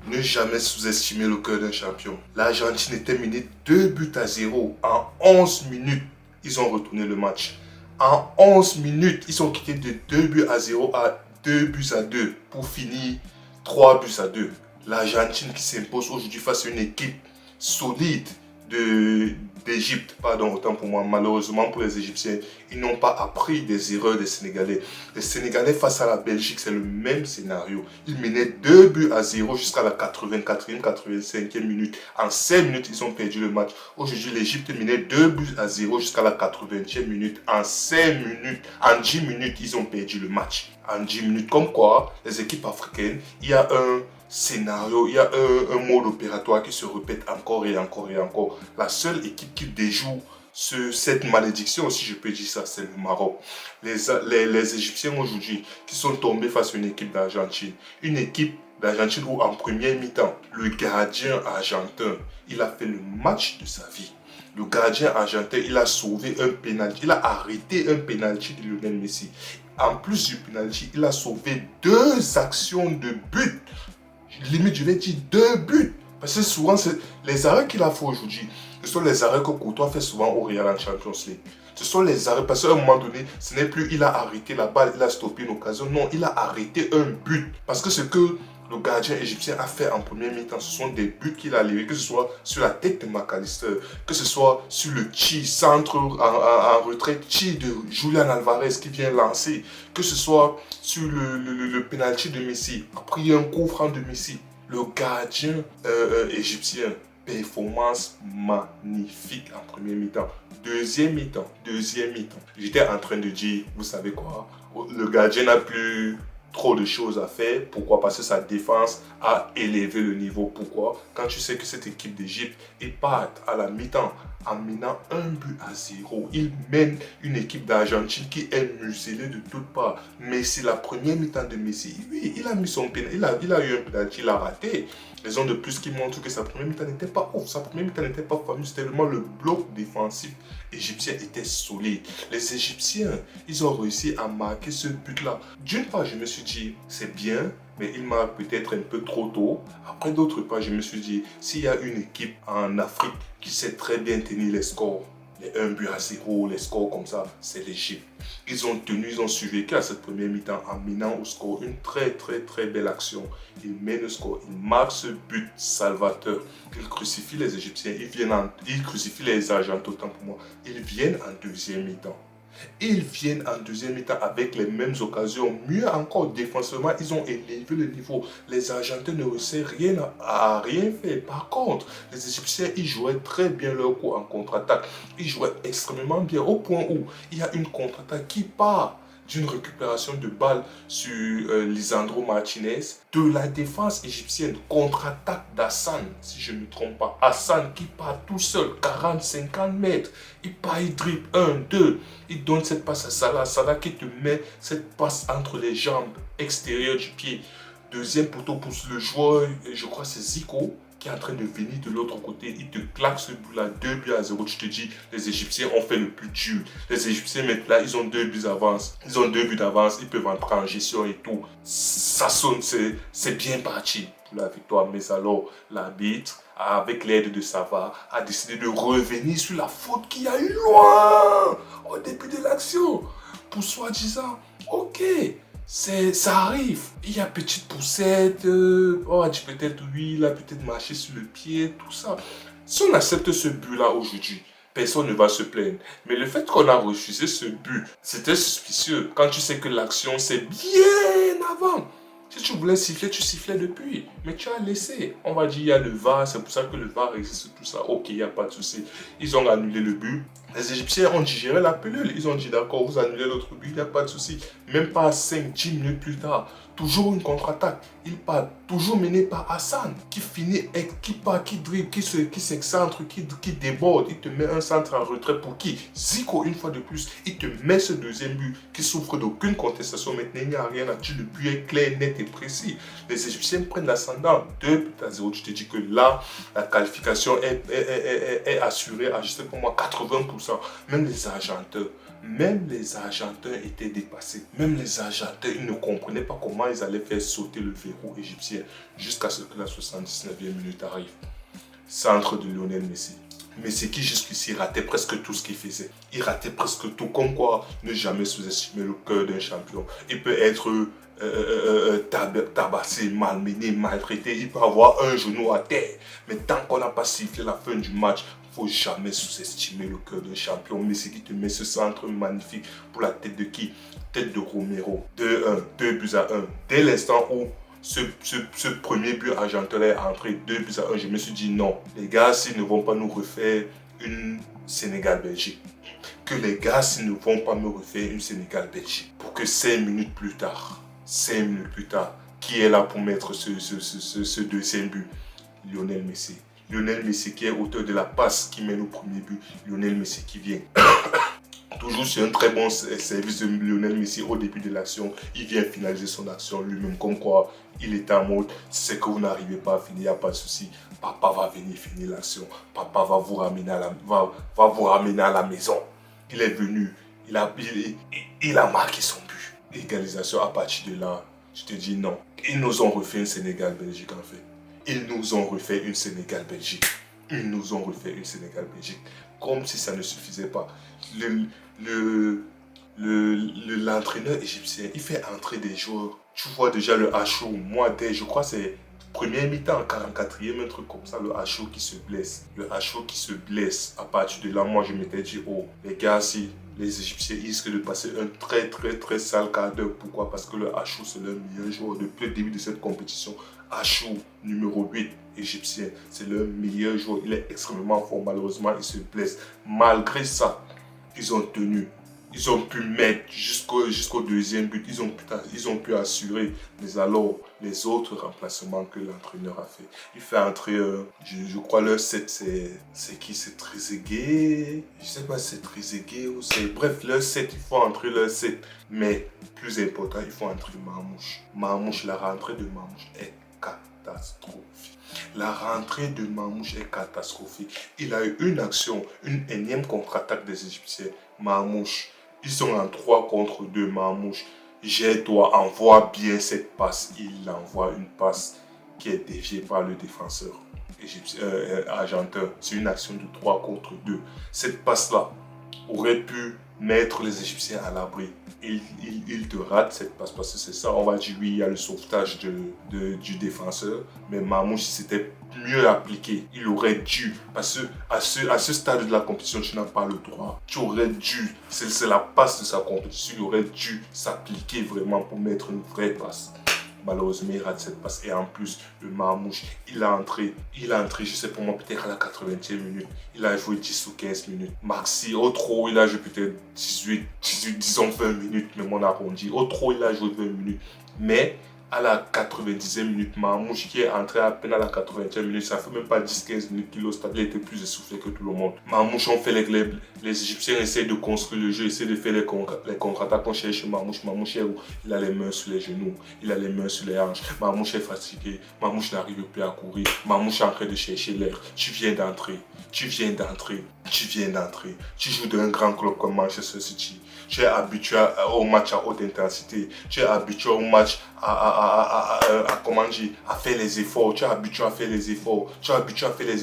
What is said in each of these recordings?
Ne jamais sous-estimer le cœur d'un champion. L'Argentine était menée 2 buts à 0 en 11 minutes. Ils ont retourné le match. En 11 minutes, ils ont quitté de 2 buts à 0 à 2 buts à 2 pour finir 3 buts à 2. L'Argentine qui s'impose aujourd'hui face à une équipe solide d'Égypte, pardon, autant pour moi, malheureusement pour les Égyptiens, ils n'ont pas appris des erreurs des Sénégalais. Les Sénégalais face à la Belgique, c'est le même scénario. Ils menaient 2 buts à 0 jusqu'à la 84e, 85e minute. En 5 minutes, ils ont perdu le match. Aujourd'hui, l'Égypte menait 2 buts à 0 jusqu'à la 80e minute. En 5 minutes, en 10 minutes, ils ont perdu le match. En 10 minutes, comme quoi, les équipes africaines, il y a un scénario, il y a un mode opératoire qui se répète encore et encore et encore. La seule équipe qui déjoue cette malédiction, si je peux dire ça, c'est le Maroc. Les Égyptiens aujourd'hui qui sont tombés face à une équipe d'Argentine. Une équipe d'Argentine où en première mi-temps, le gardien argentin, il a fait le match de sa vie. Le gardien argentin, il a sauvé un pénalty, il a arrêté un pénalty de Lionel Messi. En plus du pénalty, il a sauvé 2 actions de but. Limite, je vais dire 2 buts. Parce que souvent, les arrêts qu'il a fait aujourd'hui, ce sont les arrêts que Courtois fait souvent au Real en Champions League. Ce sont les arrêts, parce qu'à un moment donné, ce n'est plus il a arrêté la balle, il a stoppé une occasion. Non, il a arrêté un but. Parce que ce que le gardien égyptien a fait en première mi-temps, ce sont des buts qu'il a livrés, que ce soit sur la tête de McAllister, que ce soit sur le centre en retrait, de Julian Alvarez qui vient lancer, que ce soit sur le penalty de Messi. Après, il y a un coup franc de Messi. Le gardien égyptien, performance magnifique en première mi-temps. Deuxième mi-temps. J'étais en train de dire, vous savez quoi, le gardien n'a plus trop de choses à faire. Pourquoi? Parce que sa défense a élevé le niveau. Pourquoi? Quand tu sais que cette équipe d'Égypte, ils partent à la mi-temps en menant 1 but à 0. Ils mènent une équipe d'Argentine qui est muselée de toutes parts. Messi, la première mi-temps de Messi, oui, il a mis son pénalty, il a eu un pénalty, il a raté. Raison de plus qui montre que sa première mi-temps n'était pas ouf, sa première mi-temps n'était pas fameuse, tellement le bloc défensif égyptien était solide. Les Égyptiens, ils ont réussi à marquer ce but-là. D'une part, je me suis dit, c'est bien, mais il marque peut-être un peu trop tôt. Après, d'autre part, je me suis dit, s'il y a une équipe en Afrique qui sait très bien tenir les scores, les 1 but à 0, les scores comme ça, c'est l'Égypte. Ils ont tenu, ils ont survécu à cette première mi-temps en menant au score une très belle action. Ils mènent le score, ils marquent ce but salvateur. Ils crucifient les Égyptiens, ils crucifient les Argentins, autant pour moi. Ils viennent en deuxième mi-temps. Ils viennent en deuxième mi-temps avec les mêmes occasions. Mieux encore, défensivement, ils ont élevé le niveau. Les Argentins ne réussissent à rien faire. Par contre, les Égyptiens, ils jouaient très bien leur coup en contre-attaque. Ils jouaient extrêmement bien au point où il y a une contre-attaque qui part d'une récupération de balle sur Lisandro Martinez, de la défense égyptienne, contre-attaque d'Hassan, si je ne me trompe pas. Hassan qui part tout seul, 40-50 mètres. Il part, il dribble 1-2. Il donne cette passe à Salah. Salah qui te met cette passe entre les jambes extérieures du pied. Deuxième poteau pour le joueur, je crois c'est Zico, qui est en train de venir de l'autre côté. Il te claque ce but-là, 2 buts à 0. Tu te dis, les Égyptiens ont fait le plus dur. Les Égyptiens, maintenant, ils ont 2 buts d'avance. Ils ont 2 buts d'avance. Ils peuvent entrer en gestion et tout. Ça sonne, c'est bien parti pour la victoire. Mais alors, l'arbitre, avec l'aide de Sava, a décidé de revenir sur la faute qu'il y a eu loin au début de l'action. Pour soi-disant, ok, ça arrive. Il y a petite poussette, on va dire peut-être oui, il a peut-être marché sur le pied, tout ça. Si on accepte ce but-là aujourd'hui, personne ne va se plaindre. Mais le fait qu'on a refusé ce but, c'était suspicieux. Quand tu sais que l'action, c'est bien avant. Si tu voulais siffler, tu sifflais depuis. Mais tu as laissé. On va dire, il y a le VAR, c'est pour ça que le VAR existe, tout ça. Ok, il n'y a pas de souci. Ils ont annulé le but. Les Égyptiens ont digéré la pilule. Ils ont dit, d'accord, vous annulez l'autre but, il n'y a pas de souci. Même pas 5-10 minutes plus tard, toujours une contre-attaque. Il part toujours mené par Hassan, qui finit, qui dribble, qui s'excentre, qui déborde. Il te met un centre en retrait pour qui? Zico, une fois de plus, il te met ce deuxième but qui souffre d'aucune contestation. Maintenant, il n'y a rien à dire. Le but est clair, net et précis. Les Égyptiens prennent l'ascendant. 2 buts à 0. Tu te dis que là, la qualification est assurée à juste pour moi 80%. Même les Argentins, Même les Argentins étaient dépassés. Même les Argentins, ils ne comprenaient pas comment ils allaient faire sauter le verrou égyptien jusqu'à ce que la 79e minute arrive. Centre de Lionel Messi. Messi qui jusqu'ici ratait presque tout ce qu'il faisait. Il ratait presque tout. Comme quoi, ne jamais sous-estimer le cœur d'un champion. Il peut être tabassé, malmené, maltraité. Il peut avoir un genou à terre. Mais tant qu'on n'a pas sifflé la fin du match, il ne faut jamais sous-estimer le cœur d'un champion. Messi qui te met ce centre magnifique pour la tête de qui? Tête de Romero. 2-1, 2 buts à 1. Dès l'instant où ce premier but argentin est entré 2 buts à 1, je me suis dit non, les gars, s'ils ne vont pas nous refaire une Sénégal-Belgique, que les gars, s'ils ne vont pas me refaire une Sénégal-Belgique, pour que 5 minutes plus tard, qui est là pour mettre ce deuxième but? Lionel Messi. Lionel Messi qui est auteur de la passe qui mène au premier but. Lionel Messi qui vient. Toujours sur un très bon service de Lionel Messi au début de l'action. Il vient finaliser son action lui-même. Comme quoi, il est en mode, c'est que vous n'arrivez pas à finir, il n'y a pas de souci. Papa va venir finir l'action. Papa va vous ramener à la maison. Il est venu. Il a marqué son but. Égalisation à partir de là. Je te dis non. Ils nous ont refait une Sénégal-Belgique en fait. Ils nous ont refait une Sénégal-Belgique. Comme si ça ne suffisait pas. L'entraîneur égyptien, il fait entrer des joueurs. Tu vois déjà le Hachou. Moi, je crois que c'est première mi-temps, 44e, un truc comme ça, le Hachou qui se blesse. À partir de là, moi, je m'étais dit, oh, les gars, si les Égyptiens risquent de passer un très, très, très sale quart d'heure. Pourquoi? Parce que le Hachou, c'est le meilleur joueur depuis le début de cette compétition. Hachou, numéro 8, égyptien, c'est le meilleur joueur. Il est extrêmement fort. Malheureusement, il se blesse. Malgré ça, ils ont tenu. Ils ont pu mettre jusqu'au deuxième but. Ils ont pu assurer. Mais alors, les autres remplacements que l'entraîneur a fait. Il fait entrer, je crois, le 7, c'est qui? C'est Trezeguet. Je ne sais pas si c'est Trezeguet ou c'est... Bref, le 7, il faut entrer le 7. Mais, plus important, il faut entrer Marmouche. La rentrée de Marmouche est catastrophique. Il a eu une action, une énième contre-attaque des Égyptiens. Marmouche. Ils sont en 3 contre 2. Marmouche, j'ai-toi, envoie bien cette passe. Il envoie une passe qui est déviée par le défenseur argentin. C'est une action de 3 contre 2. Cette passe-là aurait pu mettre les Égyptiens à l'abri. Il te rate cette passe parce que c'est ça. On va dire oui, il y a le sauvetage du défenseur. Mais Marmouche, c'était mieux appliqué. Il aurait dû, parce que à ce stade de la compétition, tu n'as pas le droit. Tu aurais dû, c'est la passe de sa compétition, il aurait dû s'appliquer vraiment pour mettre une vraie passe. Malheureusement, il rate cette passe. Et en plus, le Marmouche, il a entré, je sais pour moi, peut-être à la 80e minute. Il a joué 10 ou 15 minutes. Maxi, au trop, il a joué peut-être 18, disons 20 minutes, mais on arrondi. Au trop, il a joué 20 minutes. Mais à la 90e minute, Marmouche qui est entré à peine à la 80e minute, ça fait même pas 10-15 minutes qu'il est au stade, il était plus essoufflé que tout le monde. Marmouche, on fait les Égyptiens essayent de construire le jeu, essayent de faire les contre-attaques, on cherche Marmouche. Marmouche est où? Il a les mains sur les genoux, il a les mains sur les hanches. Marmouche est fatigué, Marmouche n'arrive plus à courir, Marmouche est en train de chercher l'air. Tu viens d'entrer, tu joues dans un grand club comme Manchester City. Tu es habitué au match à haute intensité, tu es habitué au match à faire les efforts, tu es habitué à faire les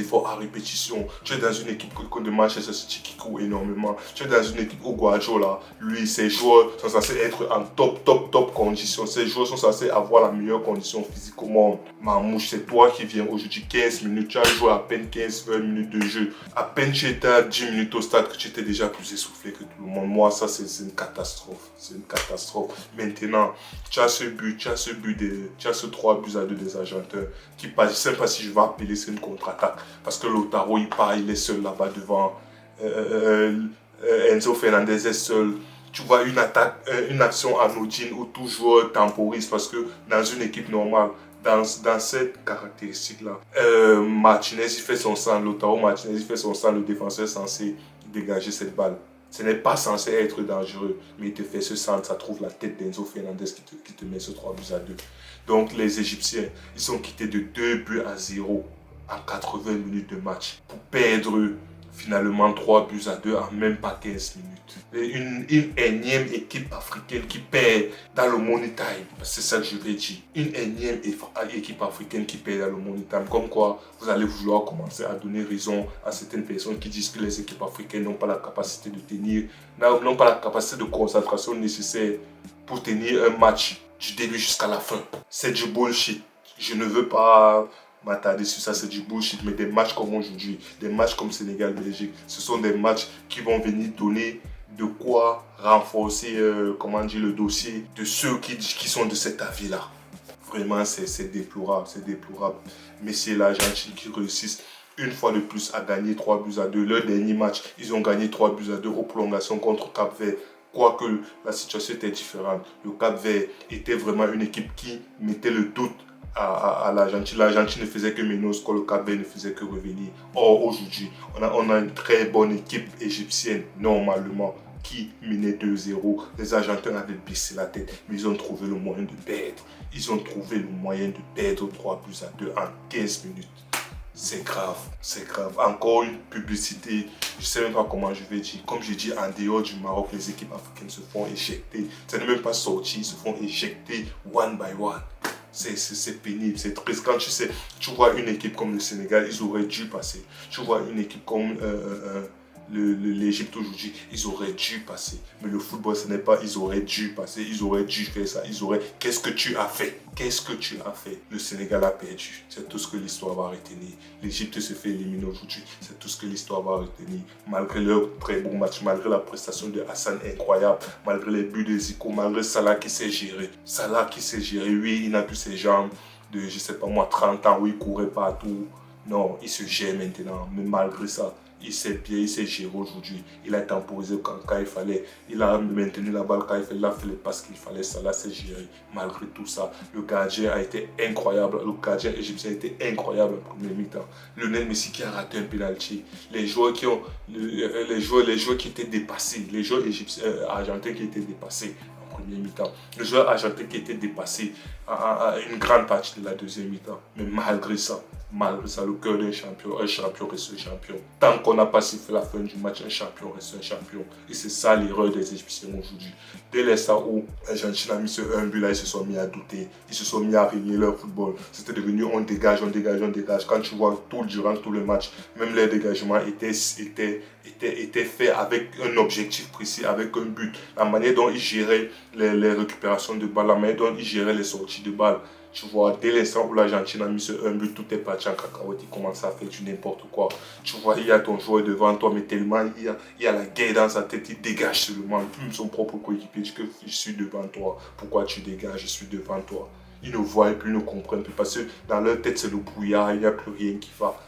efforts, à répétition. Tu es dans une équipe de Manchester City qui court énormément, tu es dans une équipe où Guardiola, lui, ses joueurs sont censés être en top condition, ses joueurs sont censés avoir la meilleure condition physique au monde. Marmouche, c'est toi qui viens aujourd'hui 15 minutes, tu as joué à peine 15-20 minutes de jeu, à peine tu étais à 10 minutes au stade que tu étais déjà plus essoufflé que tout le monde. Moi, ça c'est une catastrophe, Maintenant, tu as ce 3 buts à 2 des Argentins qui passe. Je ne sais pas si je vais appeler, c'est une contre-attaque parce que Lautaro il part, il est seul là-bas devant. Enzo Fernandez est seul. Tu vois une action anodine où tout joueur temporise parce que dans une équipe normale, dans cette caractéristique-là, Martinez il fait son sang, Lautaro Martinez il fait son sang, le défenseur est censé dégager cette balle. Ce n'est pas censé être dangereux, mais il te fait ce centre, ça trouve la tête d'Enzo Fernandez qui te met ce 3 buts à 2. Donc les Égyptiens, ils sont quittés de 2 buts à 0 en 80 minutes de match pour perdre Finalement, 3 buts à 2 en même pas 15 minutes. Et une énième équipe africaine qui perd dans le money time. C'est ça que je vais dire. Une énième équipe africaine qui perd dans le money time. Comme quoi, vous allez vouloir commencer à donner raison à certaines personnes qui disent que les équipes africaines n'ont pas la capacité de tenir, n'ont pas la capacité de concentration nécessaire pour tenir un match du début jusqu'à la fin. C'est du bullshit. Je ne veux pas m'attarder sur ça, c'est du bullshit. Mais des matchs comme aujourd'hui, des matchs comme Sénégal-Belgique, ce sont des matchs qui vont venir donner de quoi renforcer le dossier de ceux qui sont de cet avis-là. Vraiment, c'est déplorable, c'est déplorable. Mais c'est l'Argentine qui réussissent une fois de plus à gagner 3 buts à 2. Leur dernier match, ils ont gagné 3 buts à 2 aux prolongations contre Cap-Vert. Quoique la situation était différente. Le Cap-Vert était vraiment une équipe qui mettait le doute à l'Argentine. L'Argentine ne faisait que mener au score, le Cap-Vert ne faisait que revenir. Or, aujourd'hui, on a une très bonne équipe égyptienne, normalement, qui menait 2-0. Les Argentins avaient baissé la tête, mais ils ont trouvé le moyen de perdre. Ils ont trouvé le moyen de perdre 3 buts à 2 en 15 minutes. C'est grave, c'est grave. Encore une publicité, je ne sais même pas comment je vais dire. Comme je dis, en dehors du Maroc, les équipes africaines se font éjecter. Ça n'est même pas sorti, ils se font éjecter one by one. C'est pénible, c'est triste. Quand tu vois une équipe comme le Sénégal, ils auraient dû passer. Tu vois une équipe comme l'Égypte aujourd'hui, ils auraient dû passer. Mais le football, ce n'est pas ils auraient dû passer, ils auraient dû faire ça. Qu'est-ce que tu as fait? Qu'est-ce que tu as fait? Le Sénégal a perdu. C'est tout ce que l'histoire va retenir. L'Égypte se fait éliminer aujourd'hui. C'est tout ce que l'histoire va retenir. Malgré leur très bon match, malgré la prestation de Hassan incroyable, malgré les buts de Zico, malgré Salah qui s'est géré. Salah qui s'est géré, oui, il n'a plus ses jambes de, je sais pas moi, 30 ans où il courait partout. Non, il se gère maintenant. Mais malgré ça, il s'est géré aujourd'hui. Il a temporisé quand il fallait. Il a maintenu la balle quand il fallait. Il a fait les passes qu'il fallait. Ça là, c'est géré. Malgré tout ça, le gardien a été incroyable. Le gardien égyptien a été incroyable en premier mi-temps. Lionel Messi qui a raté un penalty. Les joueurs qui étaient dépassés. Les joueurs égyptiens, argentins qui étaient dépassés en premier mi-temps. Les joueurs argentins qui étaient dépassés à une grande partie de la deuxième mi-temps. Mais malgré ça, le cœur d'un champion, un champion reste un champion. Tant qu'on n'a pas sifflé la fin du match, un champion reste un champion. Et c'est ça l'erreur des Égyptiens aujourd'hui. Dès l'instant où l'Argentine a mis ce 1 but là, ils se sont mis à douter. Ils se sont mis à régner leur football. C'était devenu on dégage, on dégage, on dégage. Quand tu vois durant tout le match, même les dégagements étaient faits avec un objectif précis, avec un but. La manière dont ils géraient les récupérations de balles, la manière dont ils géraient les sorties de balles. Tu vois, dès l'instant où l'Argentine a mis ce 1 but, tout est parti en cacahuète, il commence à faire du n'importe quoi. Tu vois, il y a ton joueur devant toi, mais tellement il y a la guerre dans sa tête, il dégage seulement. Son propre coéquipier dit que je suis devant toi, pourquoi tu dégages, je suis devant toi. Ils ne voient plus, ils ne comprennent plus, parce que dans leur tête c'est le brouillard, il n'y a plus rien qui va.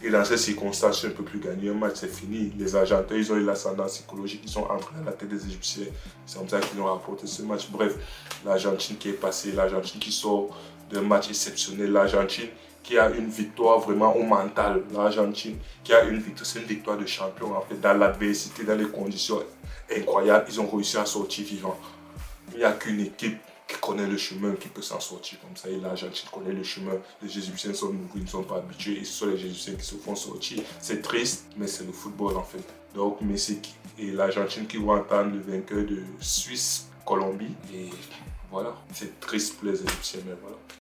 Et dans ces circonstances, tu ne peux plus gagner un match, c'est fini. Les Argentins, ils ont eu l'ascendant psychologique, ils sont entrés à la tête des Égyptiens. C'est comme ça qu'ils ont rapporté ce match. Bref, l'Argentine qui est passée, l'Argentine qui sort d'un match exceptionnel, l'Argentine qui a une victoire vraiment au mental, l'Argentine qui a une victoire, c'est une victoire de champion en fait, dans l'adversité, dans les conditions incroyables, ils ont réussi à sortir vivant. Il n'y a qu'une équipe qui connaît le chemin, qui peut s'en sortir comme ça. Et l'Argentine connaît le chemin. Les Égyptiens sont nouveaux, ils ne sont pas habitués. Et ce sont les Égyptiens qui se font sortir. C'est triste, mais c'est le football en fait. Donc Messi et l'Argentine qui vont entendre le vainqueur de Suisse, Colombie. Et voilà, c'est triste pour les Égyptiens, mais voilà.